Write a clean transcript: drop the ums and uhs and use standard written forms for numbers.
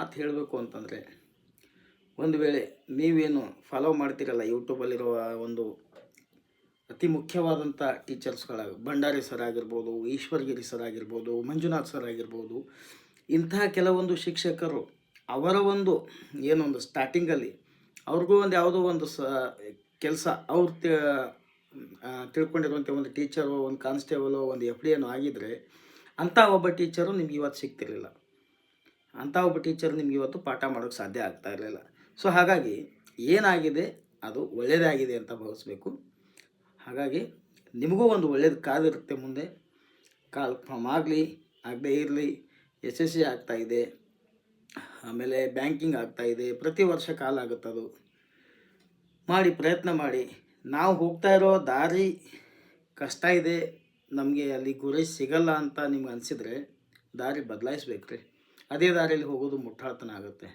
ಮಾತು ಹೇಳಬೇಕು ಅಂತಂದರೆ, ಒಂದು ವೇಳೆ ನೀವೇನು ಫಾಲೋ ಮಾಡ್ತೀರಲ್ಲ ಯೂಟ್ಯೂಬಲ್ಲಿರುವ ಒಂದು ಅತಿ ಮುಖ್ಯವಾದಂಥ ಟೀಚರ್ಸ್ಗಳ ಭಂಡಾರಿ ಸರ್ ಆಗಿರ್ಬೋದು, ಈಶ್ವರಗಿರಿ ಸರ್ ಆಗಿರ್ಬೋದು, ಮಂಜುನಾಥ್ ಸರ್ ಆಗಿರ್ಬೋದು, ಇಂತಹ ಕೆಲವೊಂದು ಶಿಕ್ಷಕರು ಅವರ ಒಂದು ಏನೊಂದು ಸ್ಟಾರ್ಟಿಂಗಲ್ಲಿ ಅವ್ರಿಗೂ ಒಂದು ಯಾವುದೋ ಒಂದು ಕೆಲಸ ಅವ್ರು ತಿಳ್ಕೊಂಡಿರುವಂಥ ಒಂದು ಟೀಚರು, ಒಂದು ಕಾನ್ಸ್ಟೇಬಲು, ಒಂದು ಎಫ್ ಡಿ ಏನೋ ಆಗಿದ್ದರೆ ಅಂಥ ಒಬ್ಬ ಟೀಚರು ನಿಮ್ಗೆ ಇವತ್ತು ಸಿಗ್ತಿರಲಿಲ್ಲ. ಅಂಥ ಒಬ್ಬ ಟೀಚರ್ ನಿಮ್ಗೆ ಇವತ್ತು ಪಾಠ ಮಾಡೋಕ್ಕೆ ಸಾಧ್ಯ ಆಗ್ತಾ ಇರಲಿಲ್ಲ. ಸೊ ಹಾಗಾಗಿ ಏನಾಗಿದೆ ಅದು ಒಳ್ಳೆಯದಾಗಿದೆ ಅಂತ ಭಾವಿಸ್ಬೇಕು. ಹಾಗಾಗಿ ನಿಮಗೂ ಒಂದು ಒಳ್ಳೇದು ಕಾದಿರುತ್ತೆ ಮುಂದೆ. ಆಗಲಿ ಆಗದೇ ಇರಲಿ, ಎಸ್ ಎಸ್ ಸಿ ಆಗ್ತಾಯಿದೆ, ಆಮೇಲೆ ಬ್ಯಾಂಕಿಂಗ್ ಆಗ್ತಾಯಿದೆ, ಪ್ರತಿ ವರ್ಷ ಕಾಲ ಆಗುತ್ತದು. ಮಾಡಿ ಪ್ರಯತ್ನ ಮಾಡಿ. ನಾವು ಹೋಗ್ತಾ ಇರೋ ದಾರಿ ಕಷ್ಟ ಇದೆ, ನಮಗೆ ಅಲ್ಲಿ ಗುರಿ ಸಿಗಲ್ಲ ಅಂತ ನಿಮ್ಗೆ ಅನಿಸಿದರೆ ದಾರಿ ಬದಲಾಯಿಸ್ಬೇಕು ರೀ. ಅದೇ ದಾರಿಯಲ್ಲಿ ಹೋಗೋದು ಮುಟ್ಟಾಳ್ತನ ಆಗುತ್ತೆ.